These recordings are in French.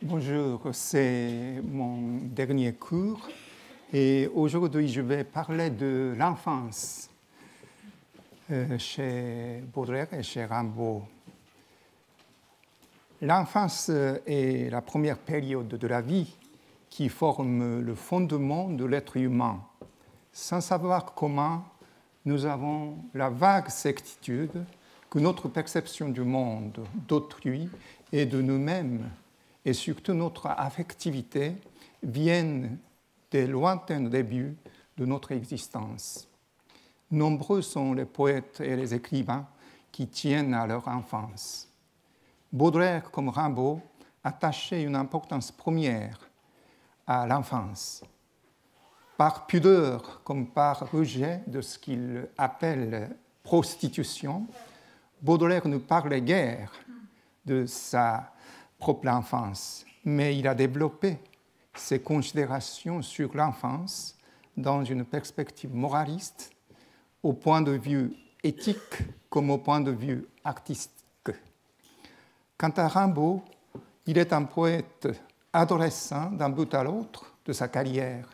Bonjour, c'est mon dernier cours et aujourd'hui je vais parler de l'enfance chez Baudelaire et chez Rimbaud. L'enfance est la première période de la vie qui forme le fondement de l'être humain. Sans savoir comment, nous avons la vague certitude que notre perception du monde, d'autrui et de nous-mêmes et surtout notre affectivité viennent des lointains débuts de notre existence. Nombreux sont les poètes et les écrivains qui tiennent à leur enfance. Baudelaire, comme Rimbaud, attachait une importance première à l'enfance. Par pudeur comme par rejet de ce qu'il appelle prostitution, Baudelaire ne parlait guère de sa propre enfance, mais il a développé ses considérations sur l'enfance dans une perspective moraliste, au point de vue éthique comme au point de vue artistique. Quant à Rimbaud, il est un poète adolescent d'un bout à l'autre de sa carrière.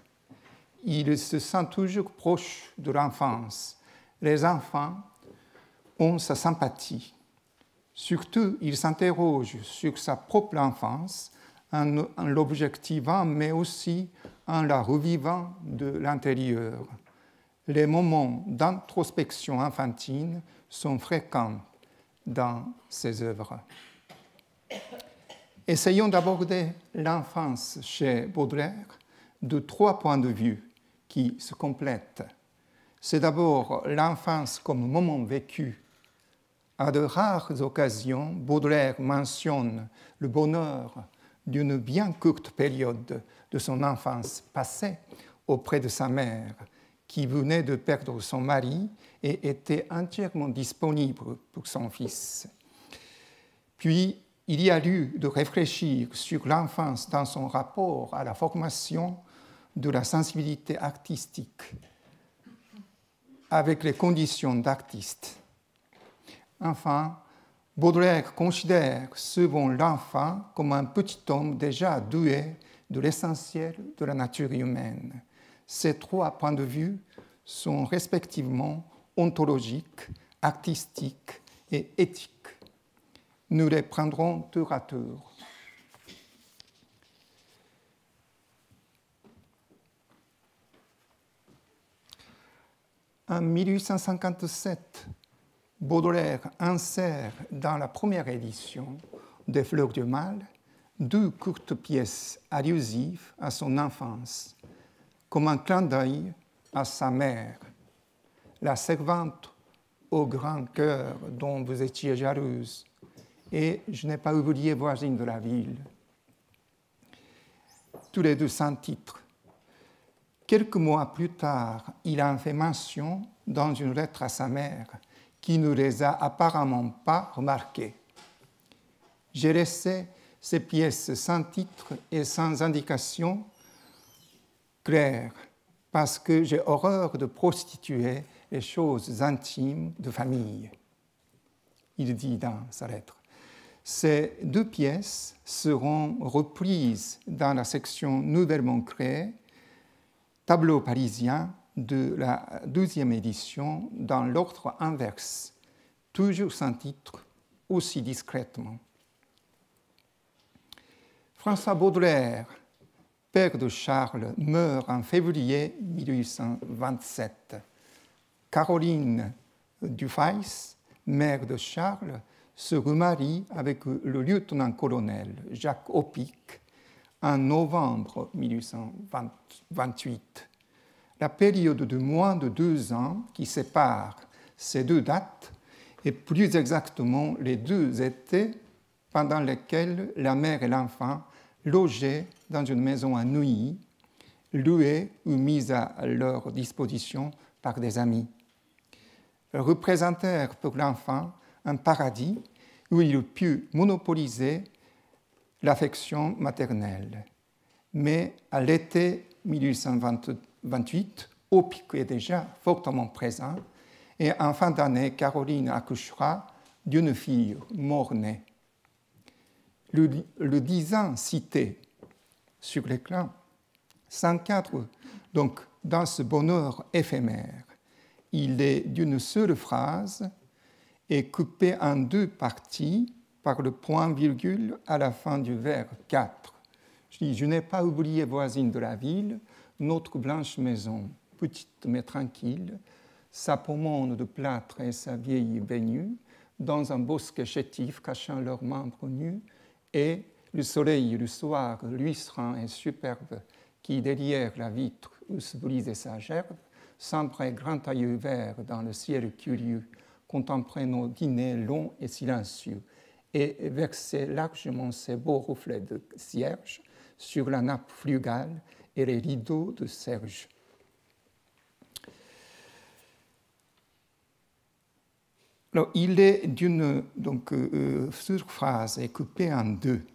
Il se sent toujours proche de l'enfance. Les enfants ont sa sympathie. Surtout, il s'interroge sur sa propre enfance en l'objectivant, mais aussi en la revivant de l'intérieur. Les moments d'introspection infantile sont fréquents dans ses œuvres. Essayons d'aborder l'enfance chez Baudelaire de trois points de vue qui se complètent. C'est d'abord l'enfance comme moment vécu. À de rares occasions, Baudelaire mentionne le bonheur d'une bien courte période de son enfance passée auprès de sa mère, qui venait de perdre son mari et était entièrement disponible pour son fils. Puis, il y a lieu de réfléchir sur l'enfance dans son rapport à la formation de la sensibilité artistique, avec les conditions d'artiste. Enfin, Baudelaire considère souvent l'enfant comme un petit homme déjà doué de l'essentiel de la nature humaine. Ces trois points de vue sont respectivement ontologiques, artistiques et éthiques. Nous les prendrons tour à tour. En 1857, Baudelaire insère dans la première édition des Fleurs du Mal deux courtes pièces allusives à son enfance, comme un clin d'œil à sa mère, la servante au grand cœur dont vous étiez jalouse, et je n'ai pas oublié voisine de la ville. Tous les deux sans titre. Quelques mois plus tard, il en fait mention dans une lettre à sa mère, qui ne les a apparemment pas remarqués. J'ai laissé ces pièces sans titre et sans indication claire, parce que j'ai horreur de prostituer les choses intimes de famille. Il dit dans sa lettre. Ces deux pièces seront reprises dans la section nouvellement créée, Tableau parisien, de la 12e édition dans l'ordre inverse, toujours sans titre, aussi discrètement. François Baudelaire, père de Charles, meurt en février 1827. Caroline Dufayce, mère de Charles, se remarie avec le lieutenant-colonel Jacques Opic en novembre 1828. La période de moins de 2 ans qui sépare ces deux dates est plus exactement les 2 étés pendant lesquels la mère et l'enfant logeaient dans une maison à Neuilly, louée ou mise à leur disposition par des amis. Ils représentèrent pour l'enfant un paradis où il put monopoliser l'affection maternelle. Mais à l'été 1828, Opic est déjà fortement présent et en fin d'année, Caroline accouchera d'une fille mort-née. Le design cité sur l'écran s'encadre donc dans ce bonheur éphémère. Il est d'une seule phrase et coupé en deux parties par le point-virgule à la fin du vers 4. Je dis, je n'ai pas oublié, voisine de la ville, notre blanche maison, petite mais tranquille, sa pommade de plâtre et sa vieille baignue, dans un bosquet chétif cachant leurs membres nus, et le soleil le soir luisant et superbe qui, derrière la vitre où se brisait sa gerbe, s'embrait grand yeux verts dans le ciel curieux, contemplait nos dîners longs et silencieux, et versait largement ses beaux reflets de cierge sur la nappe flugale et les rideaux de serge. Alors, il est d'une surphrase et coupé en deux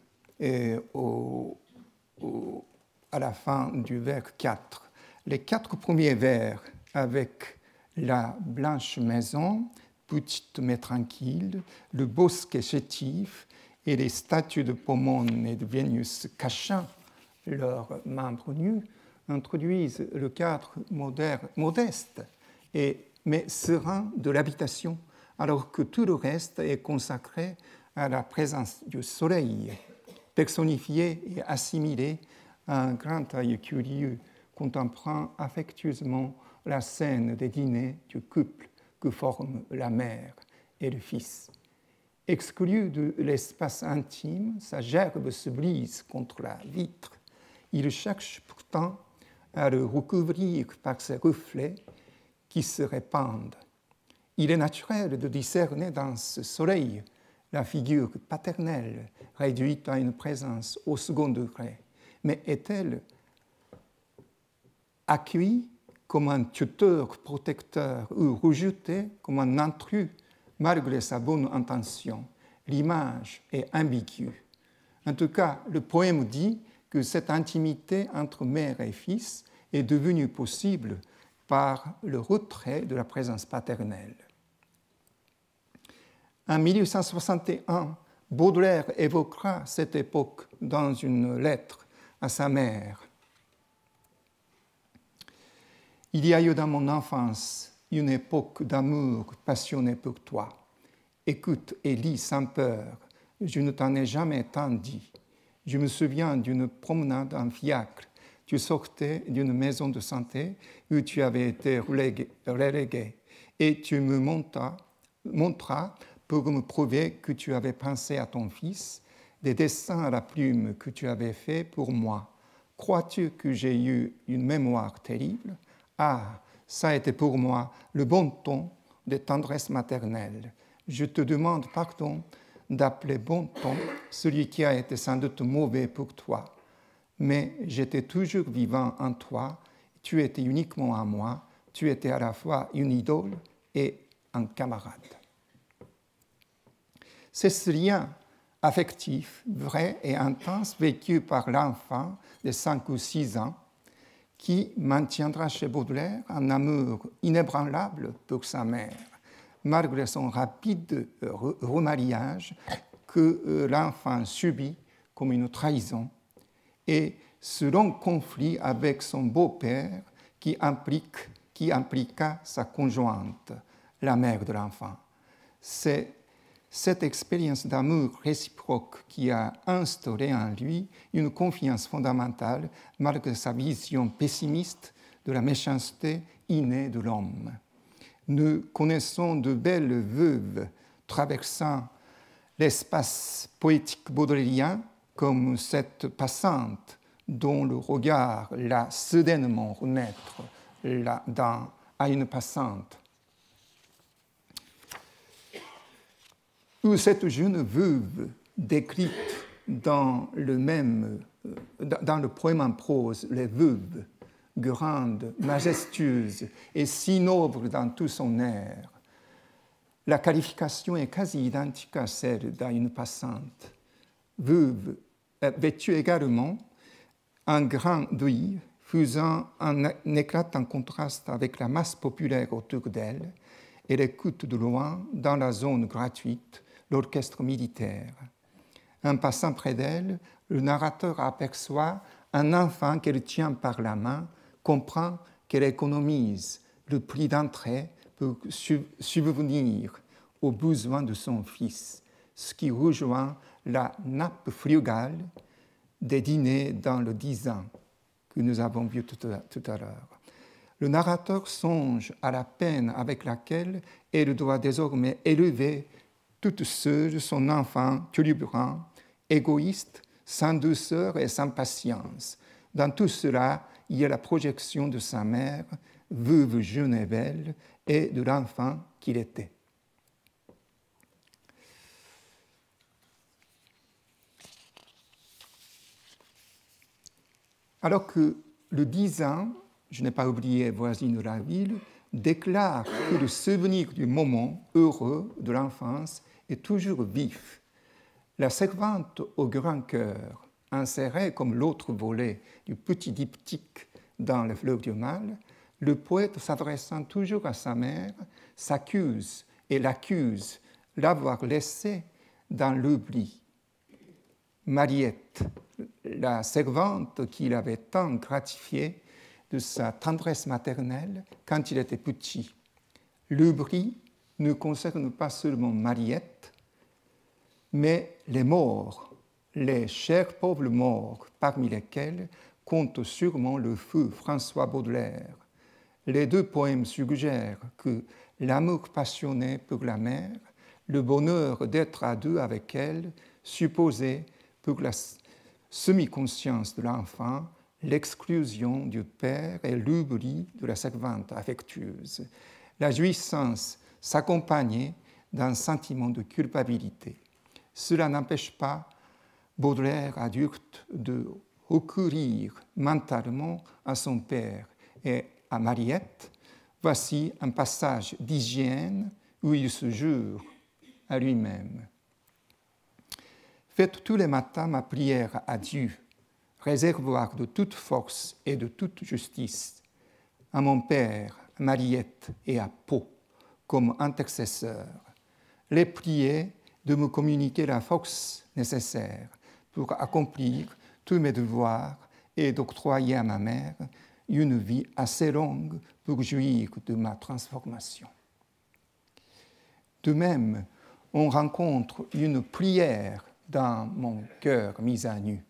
à la fin du vers 4. Les 4 premiers vers avec la blanche maison, petite mais tranquille, le bosquet chétif et les statues de Pomone et de Vénus cachant leurs membres nus introduisent le cadre modeste mais serein de l'habitation, alors que tout le reste est consacré à la présence du soleil, personnifié et assimilé à un grand œil curieux contemplant affectueusement la scène des dîners du couple que forment la mère et le fils. Exclu de l'espace intime, sa gerbe se brise contre la vitre. Il cherche pourtant à le recouvrir par ses reflets qui se répandent. Il est naturel de discerner dans ce soleil la figure paternelle réduite à une présence au second degré. Mais est-elle accueillie comme un tuteur protecteur ou rejetée comme un intrus malgré sa bonne intention? L'image est ambiguë. En tout cas, le poème dit que cette intimité entre mère et fils est devenue possible par le retrait de la présence paternelle. En 1861, Baudelaire évoquera cette époque dans une lettre à sa mère. Il y a eu dans mon enfance une époque d'amour passionné pour toi. Écoute et lis sans peur, je ne t'en ai jamais tant dit. Je me souviens d'une promenade en fiacre. Tu sortais d'une maison de santé où tu avais été relégué et tu me montras pour me prouver que tu avais pensé à ton fils, des dessins à la plume que tu avais faits pour moi. Crois-tu que j'ai eu une mémoire terrible? Ah, ça a été pour moi le bon ton de tendresse maternelle. Je te demande pardon d'appeler bon ton celui qui a été sans doute mauvais pour toi. Mais j'étais toujours vivant en toi, tu étais uniquement à moi, tu étais à la fois une idole et un camarade. C'est ce lien affectif, vrai et intense vécu par l'enfant de 5 ou 6 ans qui maintiendra chez Baudelaire un amour inébranlable pour sa mère, malgré son rapide remariage que l'enfant subit comme une trahison et ce long conflit avec son beau-père qui impliqua sa conjointe, la mère de l'enfant. C'est cette expérience d'amour réciproque qui a instauré en lui une confiance fondamentale malgré sa vision pessimiste de la méchanceté innée de l'homme. Nous connaissons de belles veuves traversant l'espace poétique baudelairien comme cette passante dont le regard l'a soudainement remettre à une passante. Ou cette jeune veuve décrite dans le poème en prose, les veuves, grande, majestueuse et si noble dans tout son air. La qualification est quasi identique à celle d'une passante. Veuve, vêtue également en grand deuil, faisant un éclatant contraste avec la masse populaire autour d'elle, elle écoute de loin, dans la zone gratuite, l'orchestre militaire. En passant près d'elle, le narrateur aperçoit un enfant qu'elle tient par la main, comprend qu'elle économise le prix d'entrée pour subvenir aux besoins de son fils, ce qui rejoint la nappe frugale des dîners dans le 10 ans que nous avons vu tout à l'heure. Le narrateur songe à la peine avec laquelle elle doit désormais élever toute seule son enfant turbulent, égoïste, sans douceur et sans patience. Dans tout cela, il y a la projection de sa mère, veuve jeune et belle, et de l'enfant qu'il était. Alors que le 10 ans, je n'ai pas oublié voisine de la ville, déclare que le souvenir du moment heureux de l'enfance est toujours vif. La servante au grand cœur, insérée comme l'autre volet du petit diptyque dans Les Fleurs du mal, le poète s'adressant toujours à sa mère s'accuse et l'accuse d'avoir laissé dans l'oubli Mariette, la servante qu'il avait tant gratifiée de sa tendresse maternelle quand il était petit. L'oubli ne concerne pas seulement Mariette, mais les morts, les chers pauvres morts, parmi lesquels compte sûrement le feu François Baudelaire. Les deux poèmes suggèrent que l'amour passionné pour la mère, le bonheur d'être à deux avec elle, supposait pour la semi-conscience de l'enfant l'exclusion du père et l'oubli de la servante affectueuse. La jouissance s'accompagnait d'un sentiment de culpabilité. Cela n'empêche pas Baudelaire adulte de recourir mentalement à son père et à Mariette. Voici un passage d'hygiène où il se jure à lui-même. Faites tous les matins ma prière à Dieu, réservoir de toute force et de toute justice, à mon père, à Mariette et à Pau, comme intercesseur. Les prier de me communiquer la force nécessaire pour accomplir tous mes devoirs et d'octroyer à ma mère une vie assez longue pour jouir de ma transformation. De même, on rencontre une prière dans mon cœur mis à nu.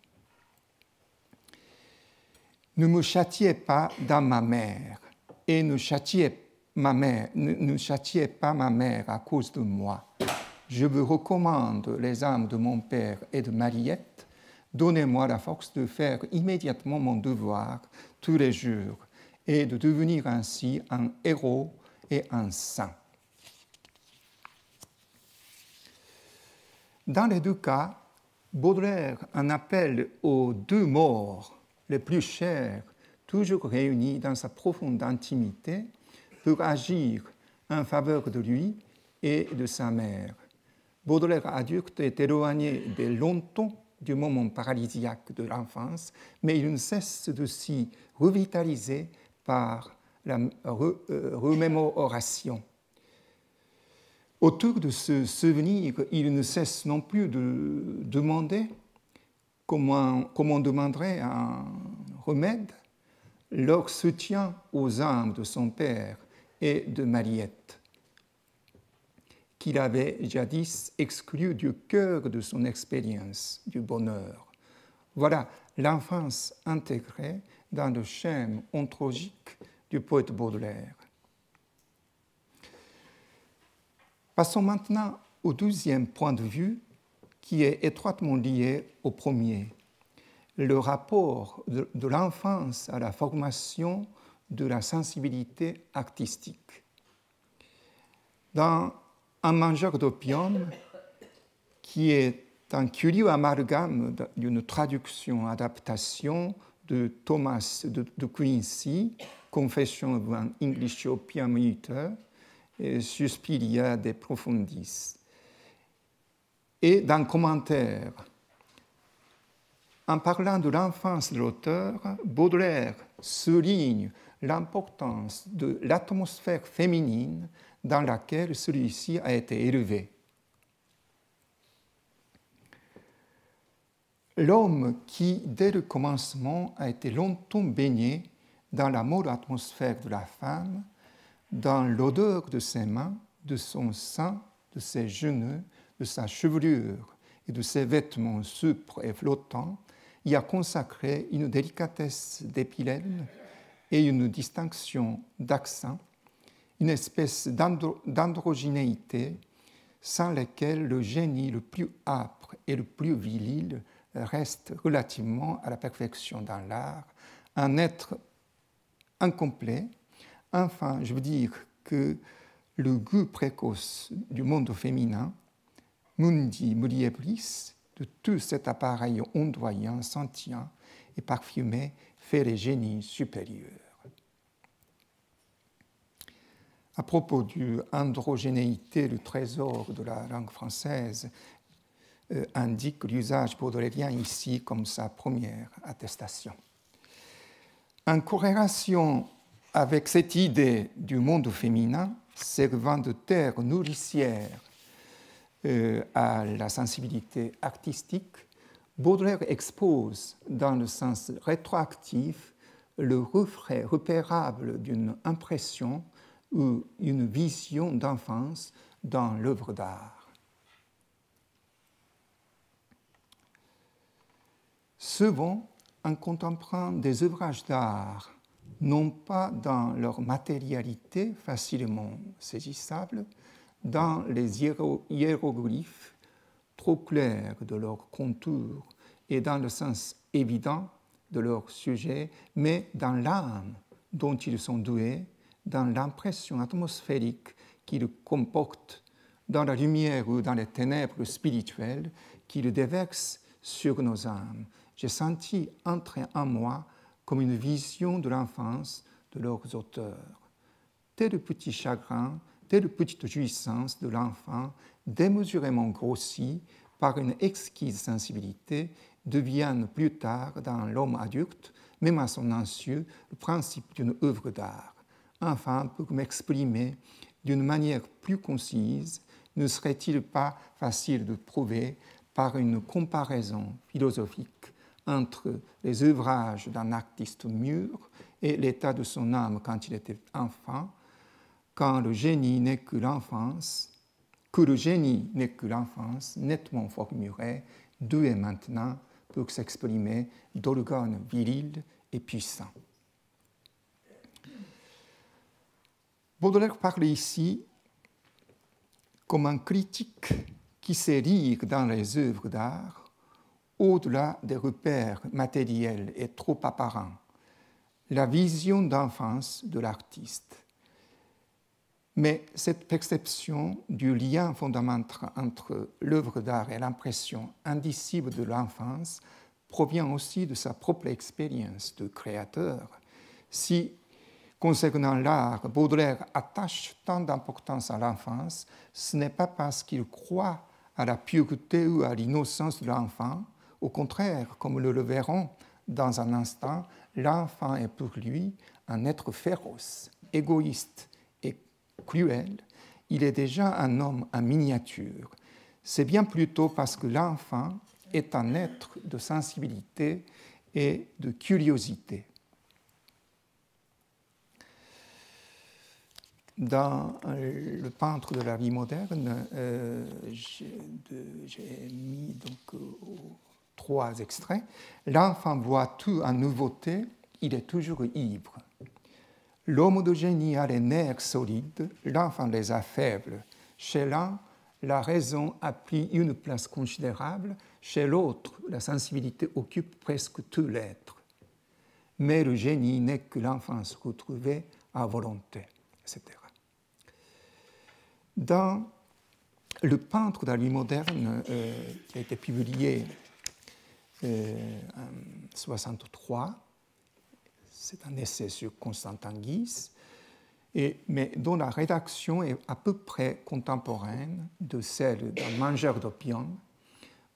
Ne me châtiez pas dans ma mère, et ne châtiez pas ma mère à cause de moi. Je vous recommande les âmes de mon père et de Mariette. Donnez-moi la force de faire immédiatement mon devoir tous les jours et de devenir ainsi un héros et un saint. Dans les deux cas, Baudelaire en appelle aux deux morts les plus chers, toujours réunis dans sa profonde intimité, pour agir en faveur de lui et de sa mère. Baudelaire adulte est éloigné dès longtemps du moment paralysiaque de l'enfance, mais il ne cesse de s'y revitaliser par la remémoration. Autour de ce souvenir, il ne cesse non plus de demander comment on demanderait un remède, leur soutien aux âmes de son père et de Mariette, qu'il avait jadis exclu du cœur de son expérience du bonheur. Voilà l'enfance intégrée dans le schème ontologique du poète Baudelaire. Passons maintenant au deuxième point de vue qui est étroitement lié au premier, le rapport de l'enfance à la formation de la sensibilité artistique. Dans Un mangeur d'opium, qui est un curieux amalgame d'une traduction-adaptation de Thomas de Quincy, Confession of an English Opium Eater, et Suspiria de Profundis. Et d'un commentaire, en parlant de l'enfance de l'auteur, Baudelaire souligne l'importance de l'atmosphère féminine dans laquelle celui-ci a été élevé. l'homme qui, dès le commencement, a été longtemps baigné dans la molle atmosphère de la femme, dans l'odeur de ses mains, de son sein, de ses genoux, de sa chevelure et de ses vêtements souples et flottants, y a consacré une délicatesse d'épilène et une distinction d'accent, une espèce d'androgénéité sans laquelle le génie le plus âpre et le plus viril reste relativement à la perfection dans l'art, un être incomplet. Enfin, je veux dire que le goût précoce du monde féminin, mundi muliebris, de tout cet appareil ondoyant, sentient et parfumé, fait les génies supérieurs. À propos de l'androgénéité, le trésor de la langue française indique l'usage baudelairien ici comme sa première attestation. En corrélation avec cette idée du monde féminin, servant de terre nourricière à la sensibilité artistique, Baudelaire expose dans le sens rétroactif le reflet repérable d'une impression ou une vision d'enfance dans l'œuvre d'art. Souvent, en contemplant des ouvrages d'art, non pas dans leur matérialité facilement saisissable, dans les hiéroglyphes trop clairs de leurs contours et dans le sens évident de leur sujet, mais dans l'âme dont ils sont doués, dans l'impression atmosphérique qu'ils comportent, dans la lumière ou dans les ténèbres spirituelles qu'ils déversent sur nos âmes. J'ai senti entrer en moi comme une vision de l'enfance de leurs auteurs. Tel petit chagrin, telle petite jouissance de l'enfant, démesurément grossie par une exquise sensibilité, deviennent plus tard dans l'homme adulte, même à son insu, le principe d'une œuvre d'art. Enfin, pour m'exprimer d'une manière plus concise, ne serait-il pas facile de prouver par une comparaison philosophique entre les ouvrages d'un artiste mûr et l'état de son âme quand il était enfant, quand le génie n'est que l'enfance, nettement formulé, doué maintenant pour s'exprimer d'organes virils et puissants. Baudelaire parle ici comme un critique qui sait lire dans les œuvres d'art au-delà des repères matériels et trop apparents, la vision d'enfance de l'artiste. Mais cette perception du lien fondamental entre l'œuvre d'art et l'impression indicible de l'enfance provient aussi de sa propre expérience de créateur. Si, concernant l'art, Baudelaire attache tant d'importance à l'enfance, ce n'est pas parce qu'il croit à la pureté ou à l'innocence de l'enfant. Au contraire, comme nous le verrons dans un instant, l'enfant est pour lui un être féroce, égoïste et cruel. Il est déjà un homme en miniature. C'est bien plutôt parce que l'enfant est un être de sensibilité et de curiosité. Dans le peintre de la vie moderne, j'ai mis donc 3 extraits. L'enfant voit tout en nouveauté, il est toujours ivre. L'homme de génie a les nerfs solides, l'enfant les a faibles. Chez l'un, la raison a pris une place considérable, chez l'autre, la sensibilité occupe presque tout l'être. Mais le génie n'est que l'enfance retrouvée à volonté, etc. Dans Le peintre de la vie moderne, qui a été publié en 1963, c'est un essai sur Constantin Guis, mais dont la rédaction est à peu près contemporaine de celle d'un mangeur d'opium,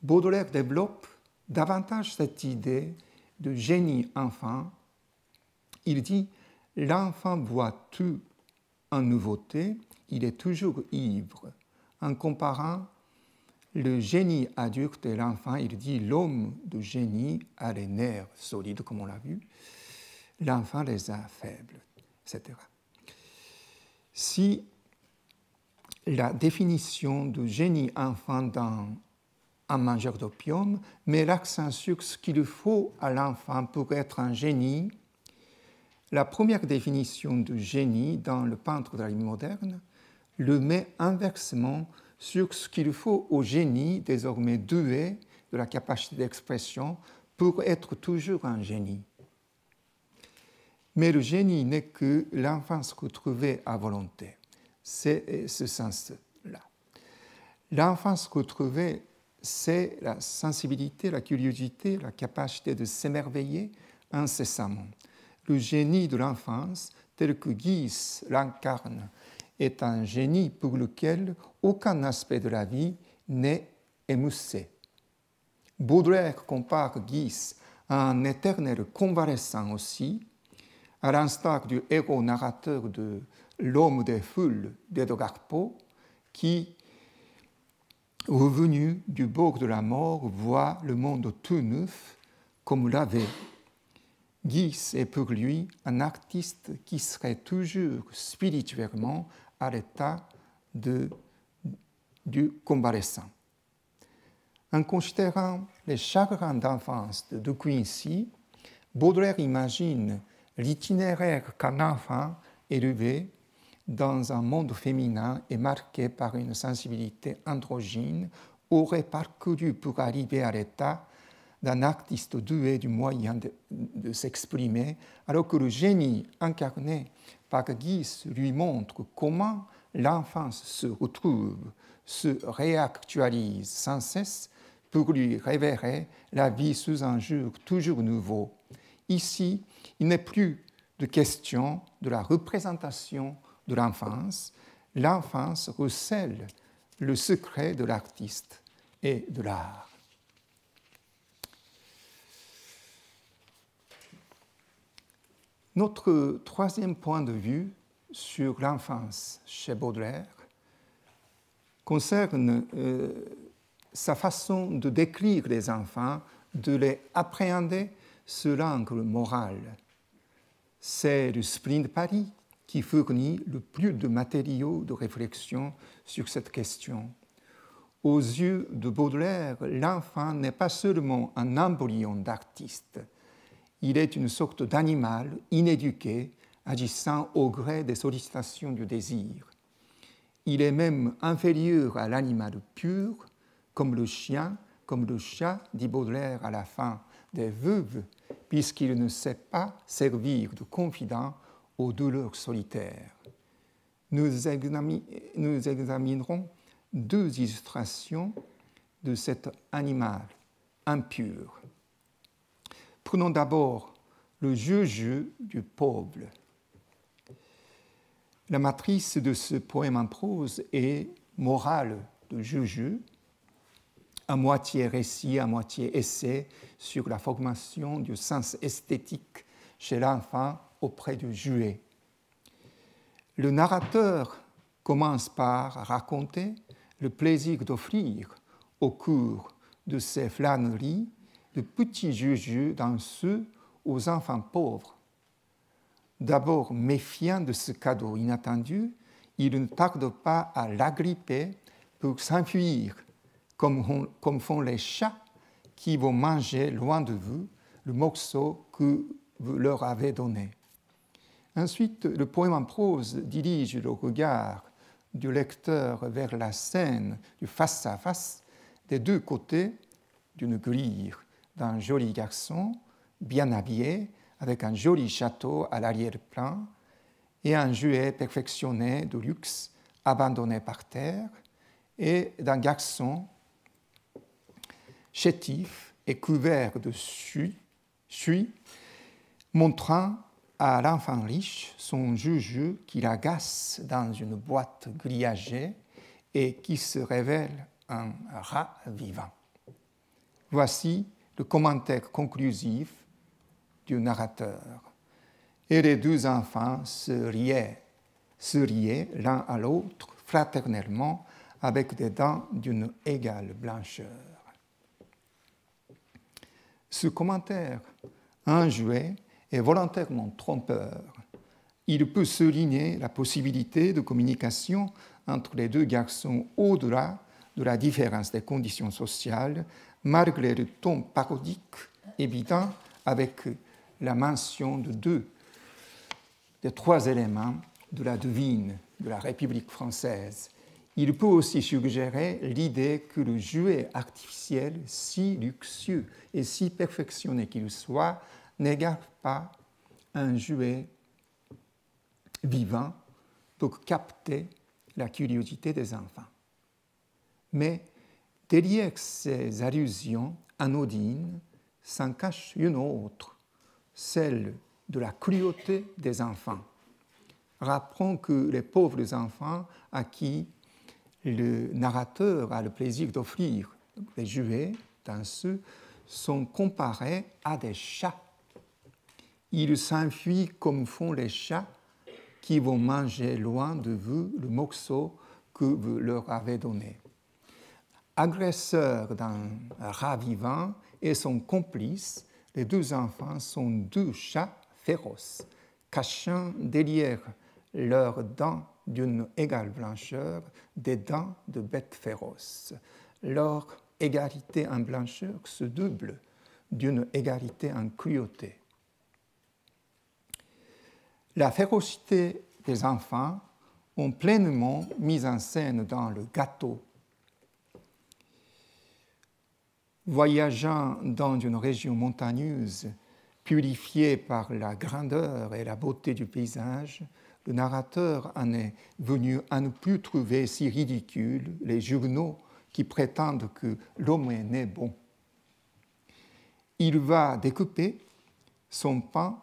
Baudelaire développe davantage cette idée de génie enfant. Il dit « L'enfant voit tout en nouveauté, il est toujours ivre », en comparant le génie adulte et l'enfant, il dit l'homme de génie a les nerfs solides, comme on l'a vu, l'enfant les a faibles, etc. Si la définition de génie enfant dans Un mangeur d'opium met l'accent sur ce qu'il faut à l'enfant pour être un génie, la première définition de génie dans le peintre de la vie moderne le met inversement sur ce qu'il faut au génie désormais doué de la capacité d'expression pour être toujours un génie. Mais le génie n'est que l'enfance retrouvée à volonté. C'est ce sens-là. L'enfance retrouvée, c'est la sensibilité, la curiosité, la capacité de s'émerveiller incessamment. Le génie de l'enfance, tel que Guise l'incarne, est un génie pour lequel aucun aspect de la vie n'est émoussé. Baudelaire compare Guise à un éternel convalescent aussi, à l'instar du héros narrateur de L'homme des foules d'Edgar Poe, qui, revenu du bord de la mort, voit le monde tout neuf comme l'avait. Guise est pour lui un artiste qui serait toujours spirituellement à l'état du convalescent. En considérant les chagrins d'enfance de De Quincey, Baudelaire imagine l'itinéraire qu'un enfant élevé dans un monde féminin et marqué par une sensibilité androgyne aurait parcouru pour arriver à l'état d'un artiste doué du moyen de s'exprimer, alors que le génie incarné par Guise lui montre comment l'enfance se retrouve, se réactualise sans cesse pour lui révéler la vie sous un jour toujours nouveau. Ici, il n'est plus de question de la représentation de l'enfance. L'enfance recèle le secret de l'artiste et de l'art. Notre troisième point de vue sur l'enfance chez Baudelaire concerne sa façon de décrire les enfants, de les appréhender sous l'angle moral. C'est le spleen de Paris qui fournit le plus de matériaux de réflexion sur cette question. Aux yeux de Baudelaire, l'enfant n'est pas seulement un embryon d'artiste, il est une sorte d'animal inéduqué, agissant au gré des sollicitations du désir. Il est même inférieur à l'animal pur, comme le chien, comme le chat, dit Baudelaire à la fin des Veuves, puisqu'il ne sait pas servir de confident aux douleurs solitaires. Nous examinerons deux illustrations de cet animal impur. Prenons d'abord le jeu-jeu du pauvre. La matrice de ce poème en prose est morale de jeu-jeu, à moitié récit, à moitié essai sur la formation du sens esthétique chez l'enfant auprès du jouet. Le narrateur commence par raconter le plaisir d'offrir au cours de ses flâneries de petits jeux dans ceux aux enfants pauvres. D'abord méfiant de ce cadeau inattendu, il ne tarde pas à l'agripper pour s'enfuir, comme font les chats qui vont manger loin de vous le morceau que vous leur avez donné. Ensuite, le poème en prose dirige le regard du lecteur vers la scène du face-à-face des deux côtés d'une grille d'un joli garçon bien habillé avec un joli château à l'arrière-plan et un jouet perfectionné de luxe abandonné par terre et d'un garçon chétif et couvert de suie montrant à l'enfant riche son jeu qu'il agace dans une boîte grillagée et qui se révèle un rat vivant. Voici le commentaire conclusif du narrateur. Et les deux enfants se riaient l'un à l'autre fraternellement avec des dents d'une égale blancheur. Ce commentaire, un jouet, est volontairement trompeur. Il peut souligner la possibilité de communication entre les deux garçons au-delà de la différence des conditions sociales, malgré le ton parodique évident avec la mention des trois éléments de la devine de la République française. Il peut aussi suggérer l'idée que le jouet artificiel, si luxueux et si perfectionné qu'il soit, n'égare pas un jouet vivant pour capter la curiosité des enfants. Mais derrière ces allusions anodines s'en cache une autre, celle de la cruauté des enfants. Rappelons que les pauvres enfants à qui le narrateur a le plaisir d'offrir des jouets danseux sont comparés à des chats. Ils s'enfuient comme font les chats qui vont manger loin de vous le morceau que vous leur avez donné. Agresseur d'un rat vivant et son complice, les deux enfants sont deux chats féroces, cachant derrière leurs dents d'une égale blancheur des dents de bêtes féroces. Leur égalité en blancheur se double d'une égalité en cruauté. La férocité des enfants ont pleinement mis en scène dans le gâteau. Voyageant dans une région montagneuse, purifiée par la grandeur et la beauté du paysage, le narrateur en est venu à ne plus trouver si ridicules les journaux qui prétendent que l'homme est né bon. Il va découper son pain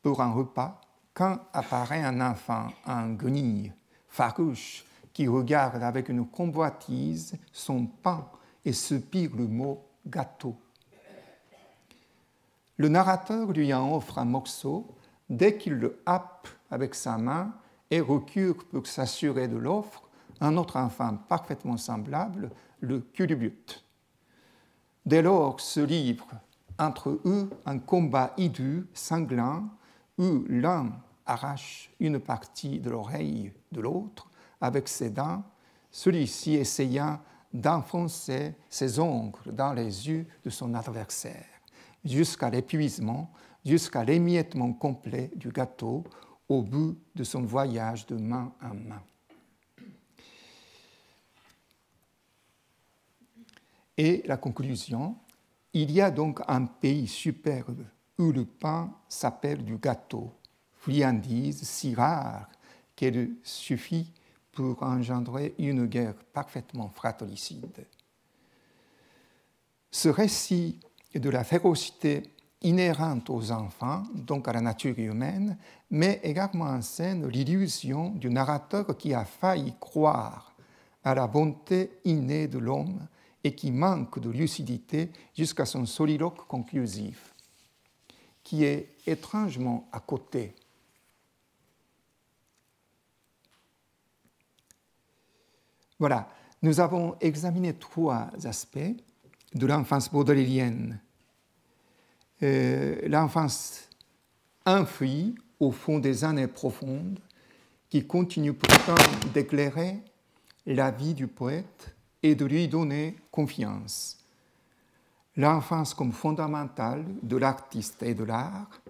pour un repas quand apparaît un enfant en guenille, farouche, qui regarde avec une convoitise son pain et soupire le mot « gâteau ». Le narrateur lui en offre un morceau dès qu'il le happe avec sa main et recule pour s'assurer de l'offre. Un autre enfant parfaitement semblable le culbute. Dès lors se livre entre eux un combat hideux, sanglant, où l'un arrache une partie de l'oreille de l'autre avec ses dents, celui-ci essayant d'enfoncer ses ongles dans les yeux de son adversaire, jusqu'à l'épuisement, jusqu'à l'émiettement complet du gâteau au bout de son voyage de main en main. Et la conclusion, il y a donc un pays superbe où le pain s'appelle du gâteau, friandise si rare qu'elle suffit pour engendrer une guerre parfaitement fratricide. Ce récit de la férocité inhérente aux enfants, donc à la nature humaine, met également en scène l'illusion du narrateur qui a failli croire à la bonté innée de l'homme et qui manque de lucidité jusqu'à son soliloque conclusif, qui est étrangement à côté. Voilà, nous avons examiné trois aspects de l'enfance baudelairienne. L'enfance enfuie au fond des années profondes qui continue pourtant d'éclairer la vie du poète et de lui donner confiance. L'enfance comme fondamentale de l'artiste et de l'art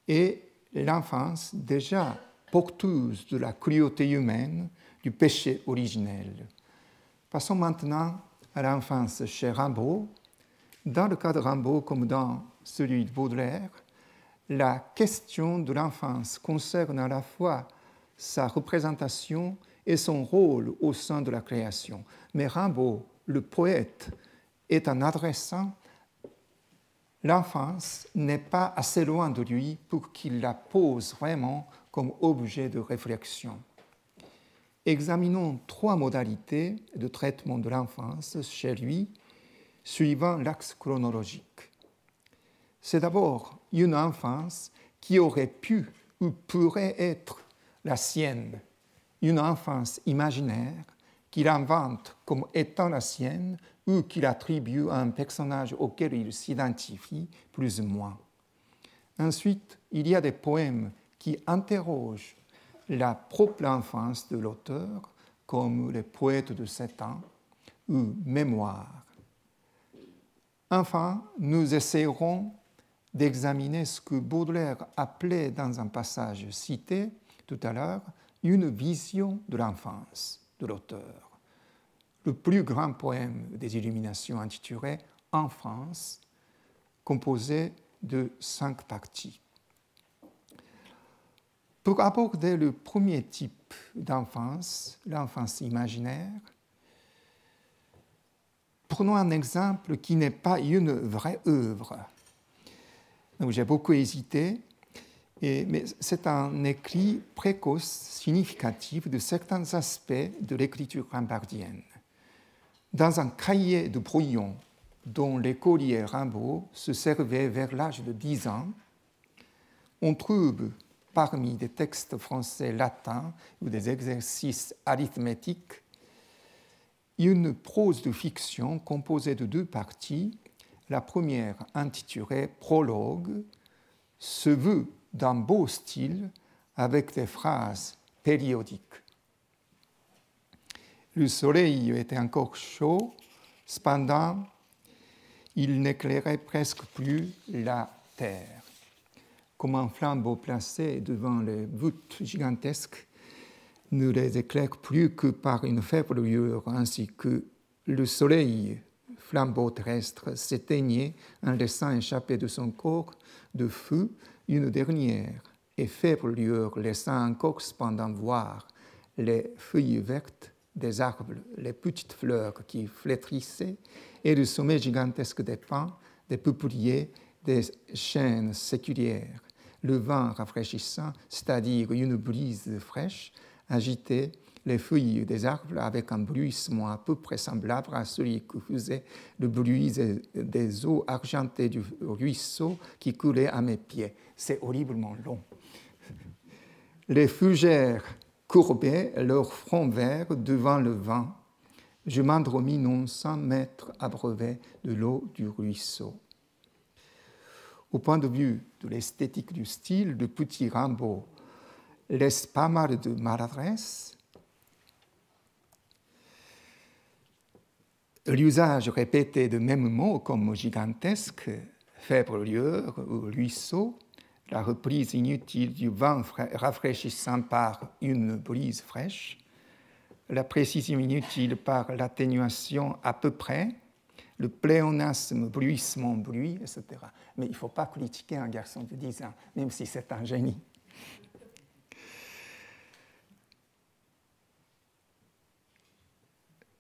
et l'enfance déjà porteuse de la cruauté humaine, du péché originel. Passons maintenant à l'enfance chez Rimbaud. Dans le cas de Rimbaud, comme dans celui de Baudelaire, la question de l'enfance concerne à la fois sa représentation et son rôle au sein de la création. Mais Rimbaud, le poète, est en adressant l'enfance n'est pas assez loin de lui pour qu'il la pose vraiment comme objet de réflexion. Examinons trois modalités de traitement de l'enfance chez lui, suivant l'axe chronologique. C'est d'abord une enfance qui aurait pu ou pourrait être la sienne, une enfance imaginaire qu'il invente comme étant la sienne ou qu'il attribue à un personnage auquel il s'identifie plus ou moins. Ensuite, il y a des poèmes qui interrogent la propre enfance de l'auteur, comme Les poètes de 7 ans ou Mémoire. Enfin, nous essayerons d'examiner ce que Baudelaire appelait dans un passage cité tout à l'heure une vision de l'enfance de l'auteur. Le plus grand poème des Illuminations intitulé Enfance, composé de 5 parties. Pour aborder le premier type d'enfance, l'enfance imaginaire, prenons un exemple qui n'est pas une vraie œuvre. J'ai beaucoup hésité, mais c'est un écrit précoce, significatif de certains aspects de l'écriture rimbaudien. Dans un cahier de brouillon dont l'écolier Rimbaud se servait vers l'âge de 10 ans, on trouve parmi des textes français latins ou des exercices arithmétiques une prose de fiction composée de 2 parties. La première, intitulée Prologue, se veut d'un beau style avec des phrases périodiques. Le soleil était encore chaud, cependant, il n'éclairait presque plus la terre. Comme un flambeau placé devant les voûtes gigantesques ne les éclaire plus que par une faible lueur, ainsi que le soleil, flambeau terrestre, s'éteignait en laissant échapper de son corps de feu une dernière et faible lueur, laissant encore cependant voir les feuilles vertes des arbres, les petites fleurs qui flétrissaient, et le sommet gigantesque des pins, des peupliers, des chênes séculières. Le vent rafraîchissant, c'est-à-dire une brise fraîche, agitait les feuilles des arbres avec un bruissement à peu près semblable à celui que faisait le bruit des eaux argentées du ruisseau qui coulait à mes pieds. C'est horriblement long. Les fougères courbaient leur front vert devant le vent. Je m'endormis non sans m'être abreuvé de l'eau du ruisseau. Au point de vue de l'esthétique du style, le petit Rimbaud laisse pas mal de maladresse. L'usage répété de mêmes mots comme gigantesque, faible lueur ou ruisseau, la reprise inutile du vent rafraîchissant par une brise fraîche, la précision inutile par l'atténuation à peu près, le pléonasme, bruissement, bruit, etc. Mais il ne faut pas critiquer un garçon de 10 ans, même si c'est un génie.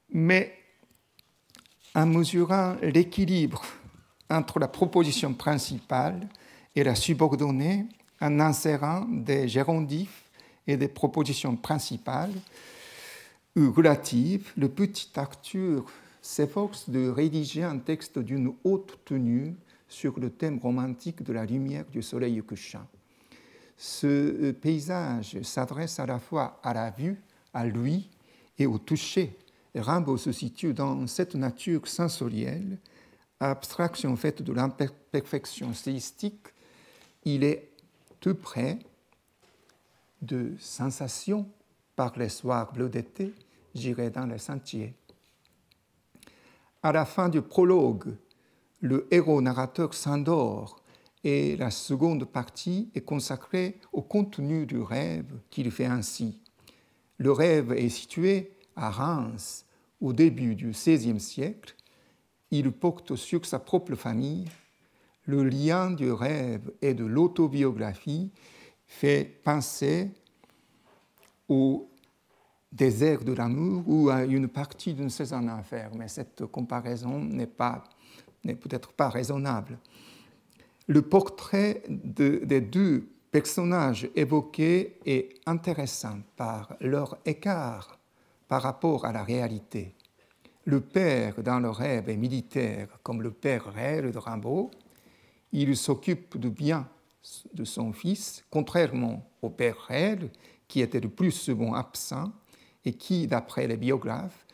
Mais en mesurant l'équilibre entre la proposition principale et la subordonnée, en insérant des gérondifs et des propositions principales ou relatives, le petit Arthur s'efforce de rédiger un texte d'une haute tenue sur le thème romantique de la lumière du soleil couchant. Ce paysage s'adresse à la fois à la vue, à l'ouïe et au toucher. Rimbaud se situe dans cette nature sensorielle, abstraction faite de l'imperfection stylistique. Il est tout près de sensations par les soirs bleus d'été, j'irai dans les sentiers. À la fin du prologue, le héros narrateur s'endort et la seconde partie est consacrée au contenu du rêve qu'il fait ainsi. Le rêve est situé à Reims au début du XVIe siècle. Il porte sur sa propre famille. Le lien du rêve et de l'autobiographie fait penser au désert de l'amour ou à une partie d'une saison d'enfer, mais cette comparaison n'est peut-être pas raisonnable. Le portrait des 2 personnages évoqués est intéressant par leur écart par rapport à la réalité. Le père dans le rêve est militaire comme le père réel de Rimbaud. Il s'occupe du bien de son fils, contrairement au père réel qui était le plus souvent absent et qui, d'après les biographes,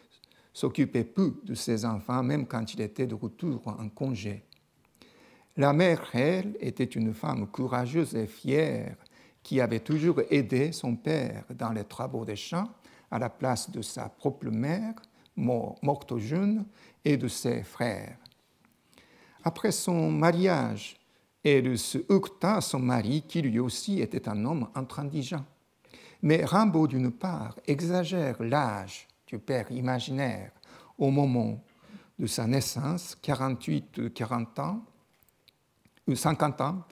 s'occupait peu de ses enfants, même quand il était de retour en congé. La mère Rachel était une femme courageuse et fière qui avait toujours aidé son père dans les travaux des champs à la place de sa propre mère, morte jeune, et de ses frères. Après son mariage, elle se heurta à son mari, qui lui aussi était un homme intransigeant. Mais Rimbaud, d'une part, exagère l'âge du père imaginaire au moment de sa naissance, 48-40 ans, 50 ans,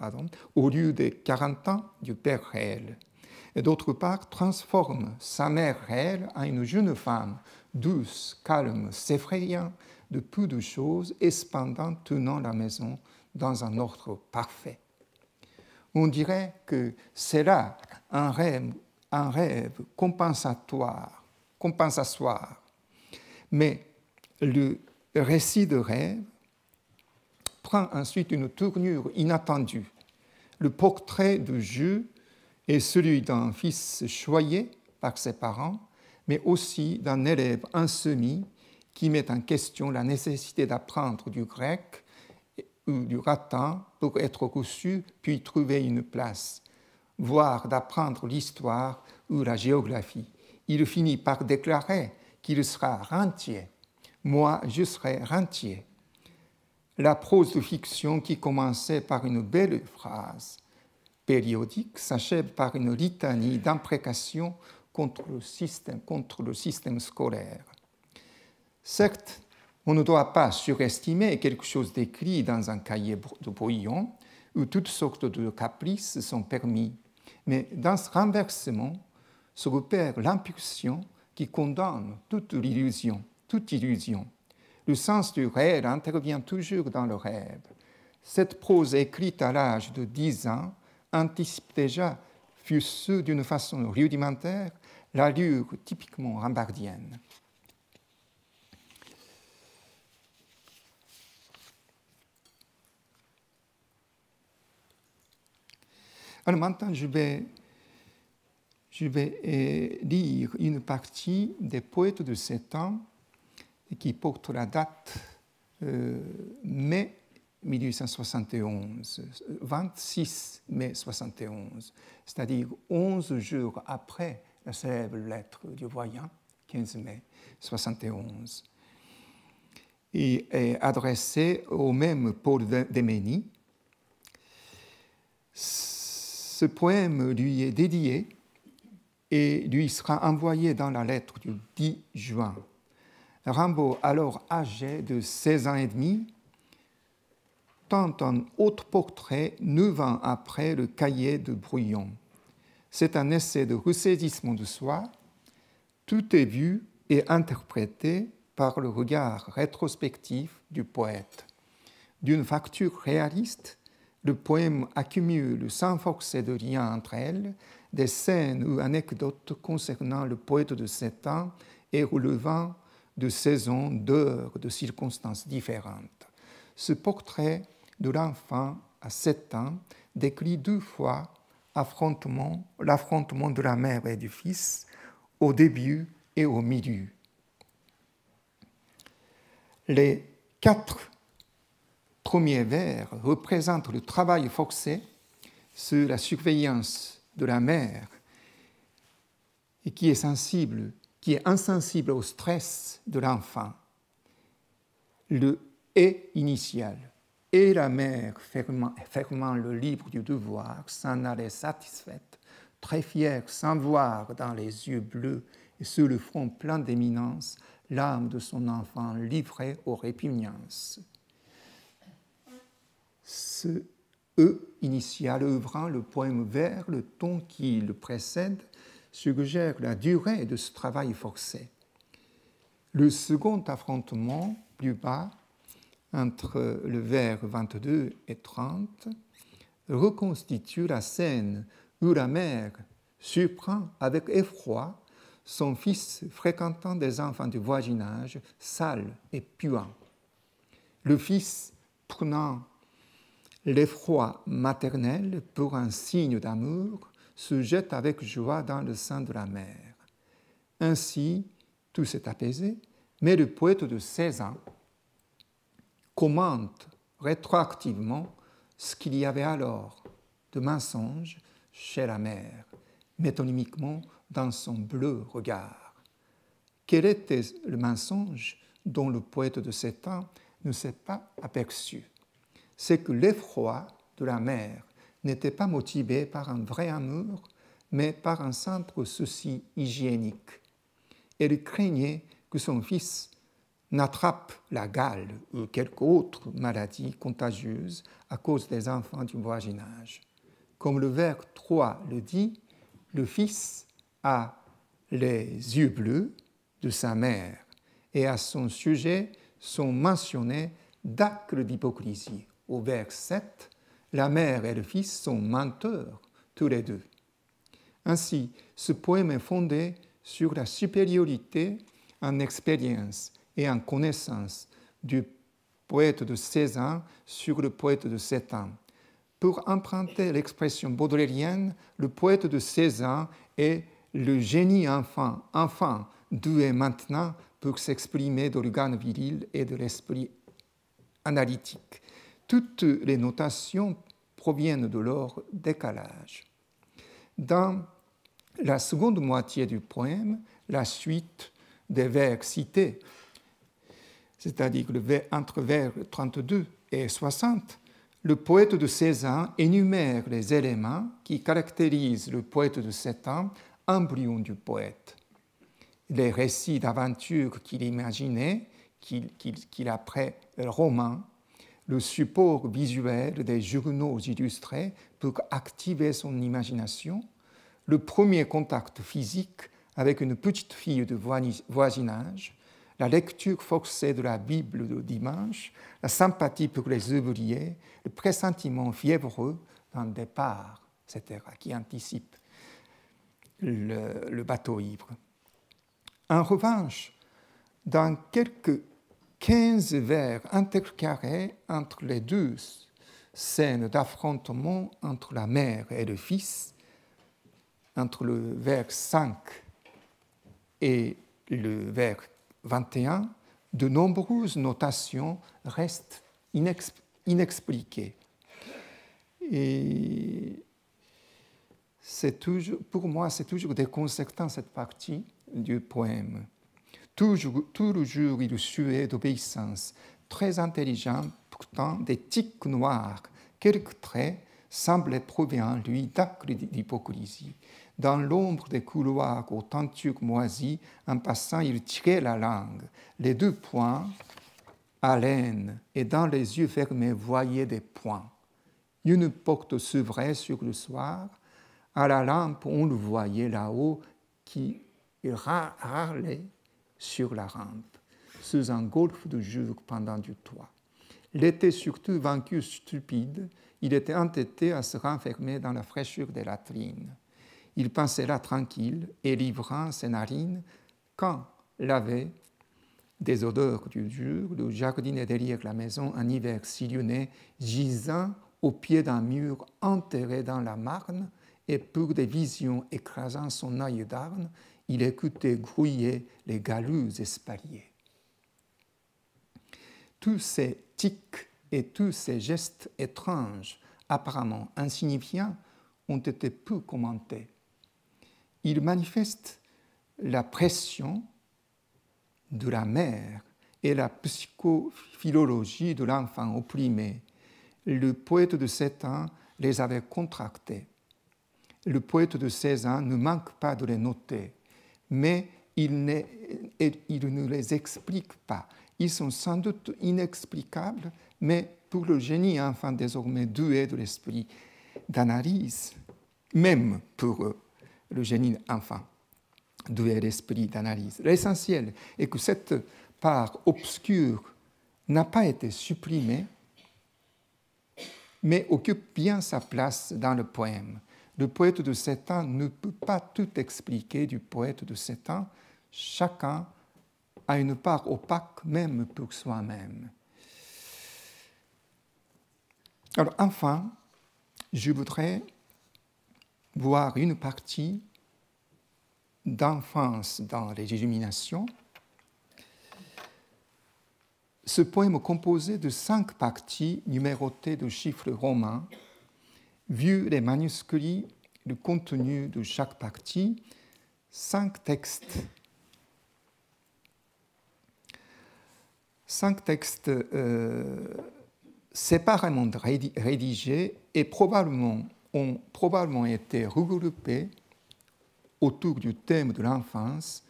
au lieu des 40 ans du père réel. Et d'autre part, transforme sa mère réelle en une jeune femme, douce, calme, s'effrayant de peu de choses et cependant tenant la maison dans un ordre parfait. On dirait que c'est là un rêve compensatoire. Mais le récit de rêve prend ensuite une tournure inattendue. Le portrait de Dieu est celui d'un fils choyé par ses parents, mais aussi d'un élève insoumis qui met en question la nécessité d'apprendre du grec ou du latin pour être reçu, puis trouver une place, voire d'apprendre l'histoire ou la géographie. Il finit par déclarer qu'il sera rentier. Moi, je serai rentier. La prose de fiction qui commençait par une belle phrase périodique s'achève par une litanie d'imprécations contre le système scolaire. Certes, on ne doit pas surestimer quelque chose d'écrit dans un cahier de brouillon où toutes sortes de caprices sont permis, mais dans ce renversement se repère l'impulsion qui condamne toute illusion. Le sens du réel intervient toujours dans le rêve. Cette prose écrite à l'âge de 10 ans anticipe déjà, fût-ce d'une façon rudimentaire, l'allure typiquement rambardienne. Alors maintenant, je vais lire une partie des poètes de ces temps qui porte la date mai 1871, 26 mai 71, c'est-à-dire 11 jours après la célèbre lettre du voyant, 15 mai 71, et est adressé au même Paul Démény. Ce poème lui est dédié et lui sera envoyé dans la lettre du 10 juin. Rimbaud, alors âgé de 16 ans et demi, tente un autre portrait 9 ans après le cahier de Brouillon. C'est un essai de ressaisissement de soi. Tout est vu et interprété par le regard rétrospectif du poète. D'une facture réaliste, le poème accumule, sans forcer de lien entre elles, des scènes ou anecdotes concernant le poète de 7 ans et relevant de saisons, d'heures, de circonstances différentes. Ce portrait de l'enfant à 7 ans décrit 2 fois l'affrontement de la mère et du fils au début et au milieu. Les 4 premiers vers représentent le travail forcé sur la surveillance de la mère et qui est insensible au stress de l'enfant. Le « et » initial. Et la mère, fermant le livre du devoir, s'en allait satisfaite, très fière, sans voir dans les yeux bleus et sur le front plein d'éminence l'âme de son enfant livrée aux répugnances. Ce « e » initial œuvrant le poème vers le ton qui le précède suggère la durée de ce travail forcé. Le second affrontement, plus bas, entre le vers 22 et 30, reconstitue la scène où la mère surprend avec effroi son fils fréquentant des enfants du voisinage, sales et puants. Le fils, prenant l'effroi maternel pour un signe d'amour, se jette avec joie dans le sein de la mère. Ainsi, tout s'est apaisé, mais le poète de 16 ans commente rétroactivement ce qu'il y avait alors de mensonge chez la mère, métonymiquement dans son bleu regard. Quel était le mensonge dont le poète de 7 ans ne s'est pas aperçu? C'est que l'effroi de la mère n'était pas motivé par un vrai amour, mais par un simple souci hygiénique. Elle craignait que son fils n'attrape la gale ou quelque autre maladie contagieuse à cause des enfants du voisinage. Comme le vers 3 le dit, le fils a les yeux bleus de sa mère et à son sujet sont mentionnés d'actes d'hypocrisie. Au vers 7, la mère et le fils sont menteurs, tous les deux. Ainsi, ce poème est fondé sur la supériorité en expérience et en connaissance du poète de 16 ans sur le poète de 7 ans. Pour emprunter l'expression baudelairienne, le poète de 16 ans est le génie enfant doué maintenant pour s'exprimer de l'organe viril et de l'esprit analytique. Toutes les notations proviennent de leur décalage. Dans la seconde moitié du poème, la suite des vers cités, c'est-à-dire entre vers 32 et 60, le poète de 16 ans énumère les éléments qui caractérisent le poète de 7 ans, embryon du poète. Les récits d'aventures qu'il imaginait, qu'il appelait romans, le support visuel des journaux illustrés pour activer son imagination, le premier contact physique avec une petite fille de voisinage, la lecture forcée de la Bible le dimanche, la sympathie pour les ouvriers, le pressentiment fiévreux d'un départ, etc., qui anticipe le bateau ivre. En revanche, dans quelques 15 vers intercalés entre les deux scènes d'affrontement entre la mère et le fils, entre le vers 5 et le vers 21, de nombreuses notations restent inexpliquées. Et pour moi, c'est toujours déconcertant cette partie du poème. Tout le jour, il suait d'obéissance, très intelligent, pourtant des tics noirs. Quelques traits semblaient prouver en lui d'actes d'hypocrisie. Dans l'ombre des couloirs aux tentures moisies, en passant, il tirait la langue. Les deux poings, haleine, et dans les yeux fermés, voyait des points. Une porte s'ouvrait sur le soir. À la lampe, on le voyait là-haut qui râlait sur la rampe, sous un golfe de jour pendant du toit. Il était surtout vaincu stupide, il était entêté à se renfermer dans la fraîcheur des latrines. Il pensait là tranquille et livrant ses narines quand l'avait des odeurs du jour, le jardinier derrière la maison en hiver sillonné, gisant au pied d'un mur enterré dans la marne, et pour des visions écrasant son œil d'arne, il écoutait grouiller les galeux espaliers. Tous ces tics et tous ces gestes étranges, apparemment insignifiants, ont été peu commentés. Ils manifestent la pression de la mère et la psychophilologie de l'enfant opprimé. Le poète de 7 ans les avait contractés. Le poète de 16 ans ne manque pas de les noter, mais il ne les explique pas. Ils sont sans doute inexplicables, mais pour le génie enfant désormais doué de l'esprit d'analyse, même pour le génie enfant doué de l'esprit d'analyse, l'essentiel est que cette part obscure n'a pas été supprimée, mais occupe bien sa place dans le poème. Le poète de 7 ans ne peut pas tout expliquer du poète de 7 ans. Chacun a une part opaque, même pour soi-même. Alors, enfin, je voudrais voir une partie d'enfance dans les illuminations. Ce poème composé de 5 parties numérotées de chiffres romains. Vu les manuscrits, le contenu de chaque partie, 5 textes. 5 textes séparément rédigés et ont probablement été regroupés autour du thème de l'enfance,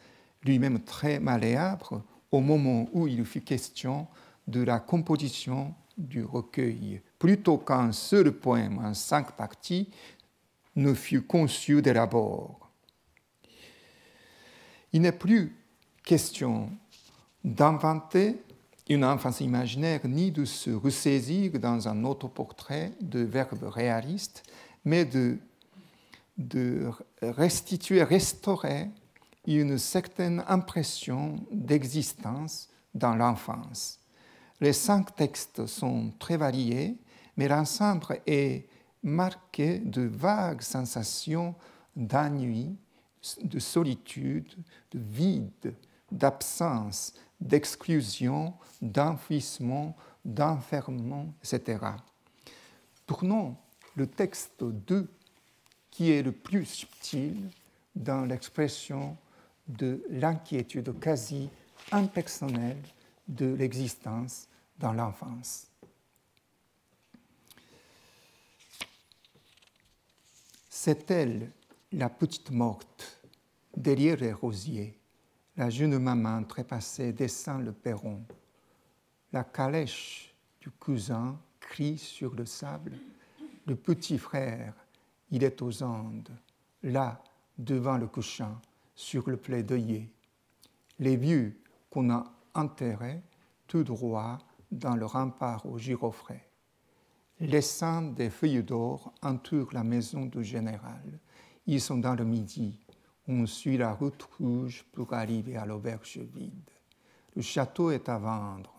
lui-même très malléable, au moment où il fut question de la composition du recueil, plutôt qu'un seul poème en 5 parties ne fut conçu dès l'abord. Il n'est plus question d'inventer une enfance imaginaire ni de se ressaisir dans un autoportrait de verbe réaliste, mais de restaurer une certaine impression d'existence dans l'enfance. Les 5 textes sont très variés, mais l'ensemble est marqué de vagues sensations d'ennui, de solitude, de vide, d'absence, d'exclusion, d'enfouissement, d'enfermement, etc. Tournons le texte 2, qui est le plus subtil dans l'expression de l'inquiétude quasi impersonnelle de l'existence dans l'enfance. C'est elle, la petite morte, derrière les rosiers. La jeune maman trépassée descend le perron. La calèche du cousin crie sur le sable. Le petit frère, il est aux Andes, là, devant le couchant, sur le plaidoyer. Les vieux qu'on a enterrés tout droit dans le rempart au giroflée. Laissant des feuilles d'or entourent la maison du général. Ils sont dans le midi. On suit la route rouge pour arriver à l'auberge vide. Le château est à vendre.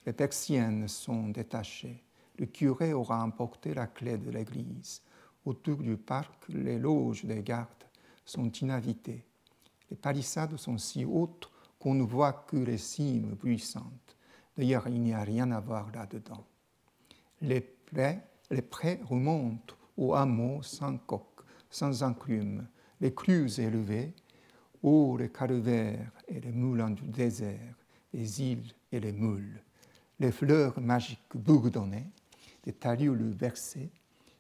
Les persiennes sont détachées. Le curé aura emporté la clé de l'église. Autour du parc, les loges des gardes sont inhabitées. Les palissades sont si hautes qu'on ne voit que les cimes bruissantes. D'ailleurs, il n'y a rien à voir là-dedans. Les prés remontent au hameau sans coque, sans enclume, les crues élevées, oh, les calvaires et les moulins du désert, les îles et les moules, les fleurs magiques bourdonnées, des taliules versées,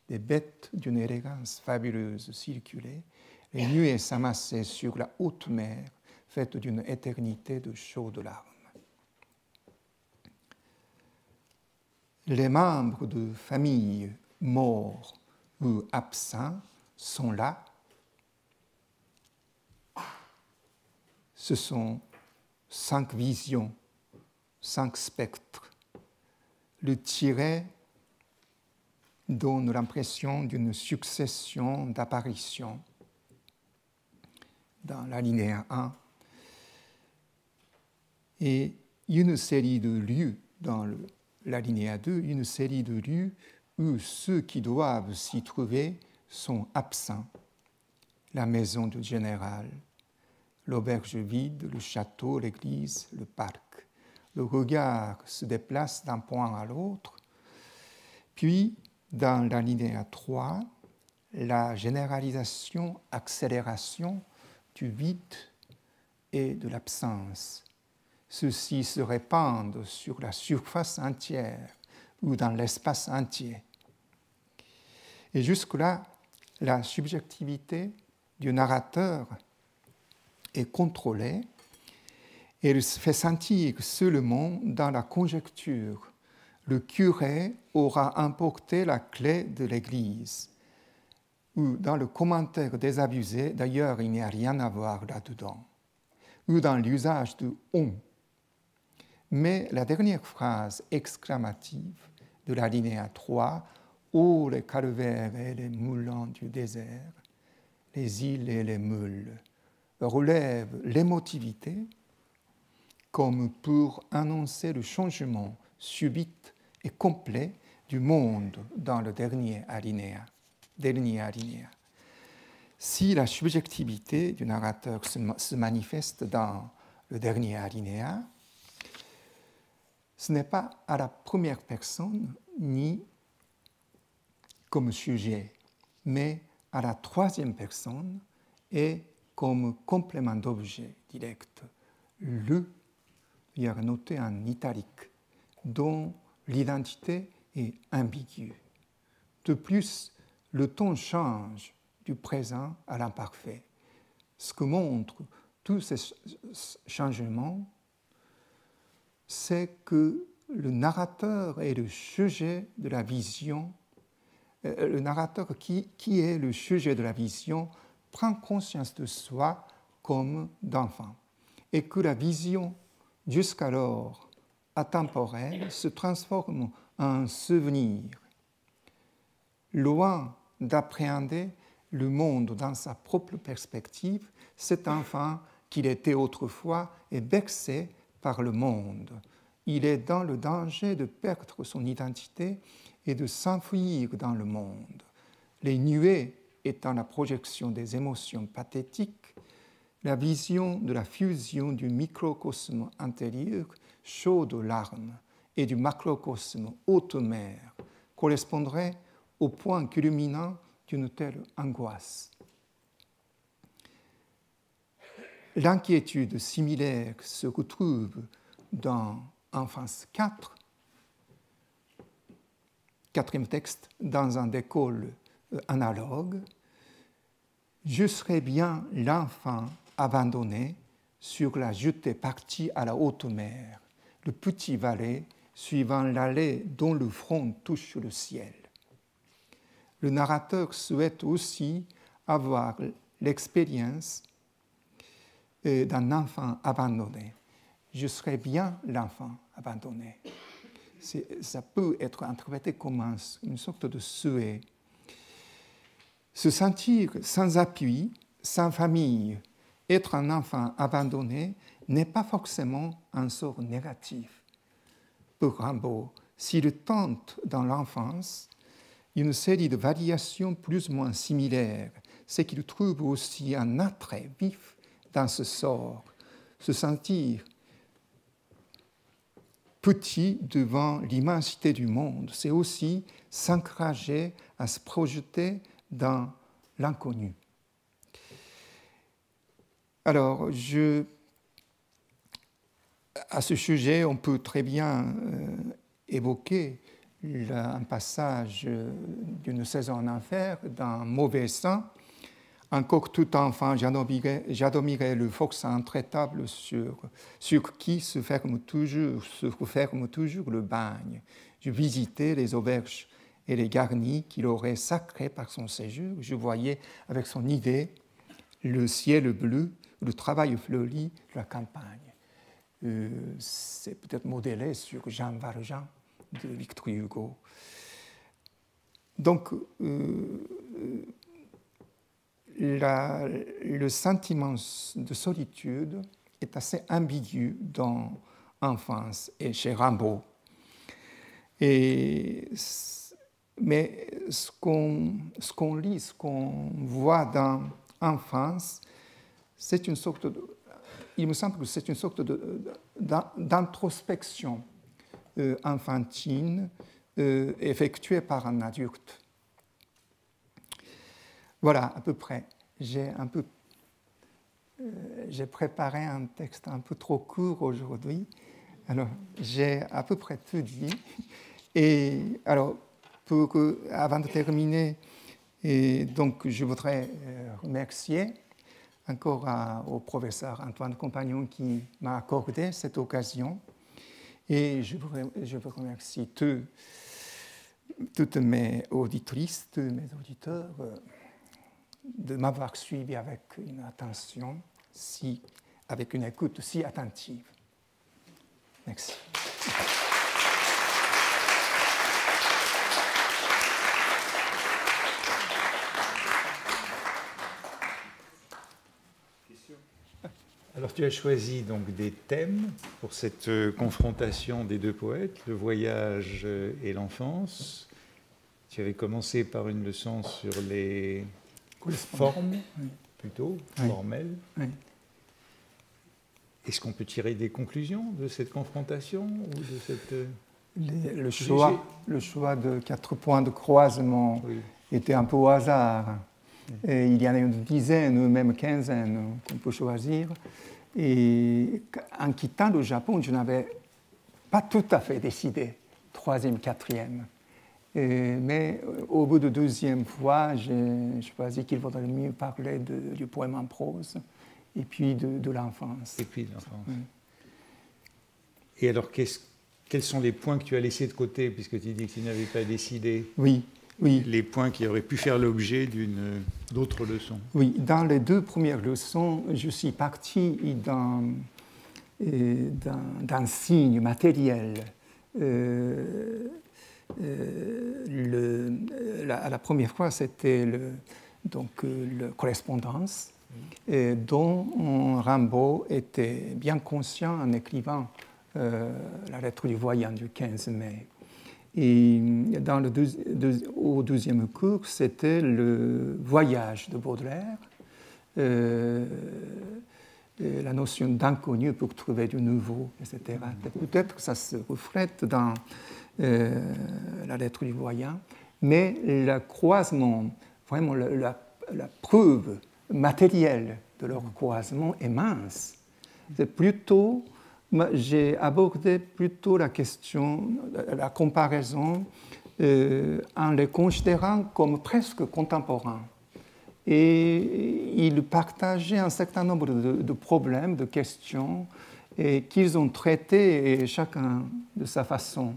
des bêtes d'une élégance fabuleuse circulaient, les nuées s'amassaient sur la haute mer, faite d'une éternité de chaudes larmes. Les membres de famille morts ou absents sont là. Ce sont 5 visions, 5 spectres. Le tiret donne l'impression d'une succession d'apparitions dans l'alinéa 1 et une série de lieux dans l'alinéa 2, une série de lieux où ceux qui doivent s'y trouver sont absents. La maison du général, l'auberge vide, le château, l'église, le parc. Le regard se déplace d'un point à l'autre. Puis, dans l'alinéa 3, la généralisation, accélération du vide et de l'absence. Ceux-ci se répandent sur la surface entière ou dans l'espace entier. Et jusque-là, la subjectivité du narrateur est contrôlée et elle se fait sentir seulement dans la conjecture. Le curé aura emporté la clé de l'église. Ou dans le commentaire désabusé, d'ailleurs, il n'y a rien à voir là-dedans. Ou dans l'usage de « on ». Mais la dernière phrase exclamative de l'alinéa 3, « Oh, les calvaires et les moulins du désert, les îles et les moules », relève l'émotivité comme pour annoncer le changement subit et complet du monde dans le dernier alinéa. si la subjectivité du narrateur se manifeste dans le dernier alinéa, ce n'est pas à la première personne ni comme sujet, mais à la troisième personne et comme complément d'objet direct. Le, il y a noté en italique, dont l'identité est ambiguë. De plus, le ton change du présent à l'imparfait. Ce que montrent tous ces changements, c'est que le narrateur est le sujet de la vision. Le narrateur qui est le sujet de la vision prend conscience de soi comme d'enfant et que la vision, jusqu'alors atemporelle, se transforme en souvenir. Loin d'appréhender le monde dans sa propre perspective, cet enfant qu'il était autrefois est vexé par le monde. Il est dans le danger de perdre son identité et de s'enfuir dans le monde. Les nuées étant la projection des émotions pathétiques, la vision de la fusion du microcosme intérieur, chaud de larmes, et du macrocosme haute mer, correspondrait au point culminant d'une telle angoisse. L'inquiétude similaire se retrouve dans Enfance 4, quatrième texte, dans un décolle analogue. Je serais bien l'enfant abandonné sur la jetée partie à la haute mer, le petit valet suivant l'allée dont le front touche le ciel. Le narrateur souhaite aussi avoir l'expérience d'un enfant abandonné. Je serais bien l'enfant abandonné. Ça peut être interprété comme une sorte de souhait. Se sentir sans appui, sans famille, être un enfant abandonné n'est pas forcément un sort négatif. Pour Rimbaud, s'il tente dans l'enfance une série de variations plus ou moins similaires, c'est qu'il trouve aussi un attrait vif dans ce sort, se sentir petit devant l'immensité du monde, c'est aussi s'encourager à se projeter dans l'inconnu. Alors, à ce sujet, on peut très bien évoquer un passage d'une saison en enfer dans Mauvais sang. Encore tout enfant, j'admirais le forçat intraitable sur qui se referme toujours le bagne. Je visitais les auberges et les garnis qu'il aurait sacrés par son séjour. Je voyais avec son idée le ciel bleu, le travail fleuri de la campagne. C'est peut-être modélé sur Jean Valjean de Victor Hugo. Donc, le sentiment de solitude est assez ambigu dans l'enfance et chez Rimbaud. Mais ce qu'on lit, ce qu'on voit dans l'enfance, c'est une sorte il me semble que c'est une sorte d'introspection enfantine effectuée par un adulte. Voilà, à peu près. J'ai préparé un texte un peu trop court aujourd'hui. Alors, j'ai à peu près tout dit. Et alors, avant de terminer, donc, je voudrais remercier encore au professeur Antoine Compagnon qui m'a accordé cette occasion. Et je vous remercie toutes mes auditrices, tous mes auditeurs, de m'avoir suivi avec une attention, avec une écoute si attentive. Merci. Alors tu as choisi donc des thèmes pour cette confrontation des deux poètes, le voyage et l'enfance. Tu avais commencé par une leçon sur les forme, plutôt, formelle. Oui. Est-ce qu'on peut tirer des conclusions de cette confrontation ou de cette... Le choix de 4 points de croisement était un peu au hasard. Et il y en a une dizaine ou même quinzaine qu'on peut choisir. Et en quittant le Japon, je n'avais pas tout à fait décidé, 3e, 4e. Mais au bout de 2e fois, j'ai choisi qu'il vaudrait mieux parler du poème en prose et puis de l'enfance. Et puis de l'enfance. Et alors, quels sont les points que tu as laissés de côté, puisque tu dis que tu n'avais pas décidé? Oui. Les points qui auraient pu faire l'objet d'autres leçons. Oui, dans les 2 premières leçons, je suis parti d'un signe matériel. La première fois, c'était la correspondance, dont Rimbaud était bien conscient en écrivant la lettre du voyant du 15 mai. Et au 2e cours, c'était le voyage de Baudelaire, la notion d'inconnu pour trouver du nouveau, etc. Peut-être que ça se reflète dans la lettre du voyant, mais le croisement, vraiment la preuve matérielle de leur croisement est mince. C'est plutôt... J'ai abordé plutôt la question, la comparaison, en les considérant comme presque contemporains. Et ils partageaient un certain nombre de problèmes, de questions, qu'ils ont traités chacun de sa façon.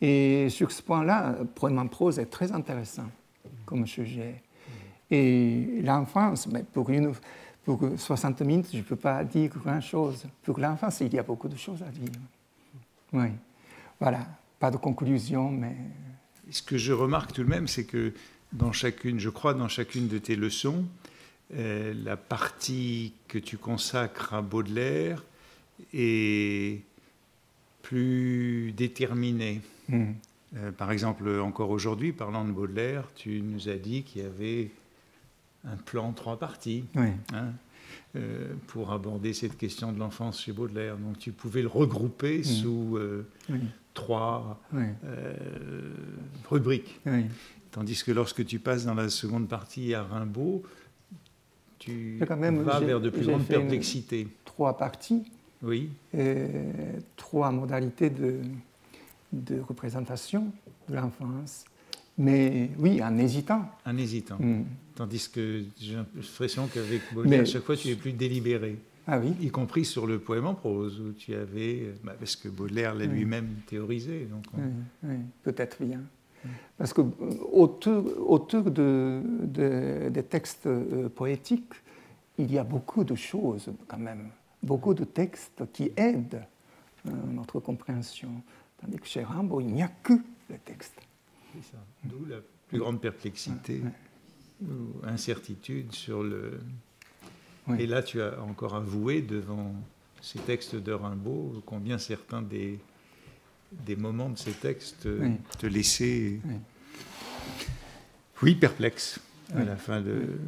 Et sur ce point-là, le poème en prose est très intéressant comme sujet. Et l'enfance, mais pour 60 minutes, je ne peux pas dire grand-chose. Pour l'enfance, il y a beaucoup de choses à dire. Oui, voilà, pas de conclusion, mais... Ce que je remarque tout de même, c'est que dans chacune de tes leçons, la partie que tu consacres à Baudelaire est plus déterminée. Par exemple, encore aujourd'hui, parlant de Baudelaire, tu nous as dit qu'il y avait un plan en 3 parties pour aborder cette question de l'enfance chez Baudelaire. Donc tu pouvais le regrouper sous 3 rubriques. Tandis que lorsque tu passes dans la seconde partie à Rimbaud, tu vas vers de plus grandes perplexités. 3 parties, 3 modalités de représentation de l'enfance. Mais oui, en hésitant. En hésitant. Tandis que j'ai l'impression qu'avec Baudelaire, à chaque fois, tu es plus délibéré. Ah oui. Y compris sur le poème en prose, où tu avais... parce que Baudelaire l'a lui-même théorisé. Donc oui, peut-être bien. Parce que autour des textes poétiques, il y a beaucoup de choses quand même. Beaucoup de textes qui aident notre compréhension. Tandis que chez Rimbaud, il n'y a que les textes. C'est ça. D'où la plus grande perplexité ou incertitude sur le... Oui. Et là, tu as encore avoué devant ces textes de Rimbaud combien certains des moments de ces textes te laissaient, perplexe à la fin de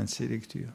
ces lectures.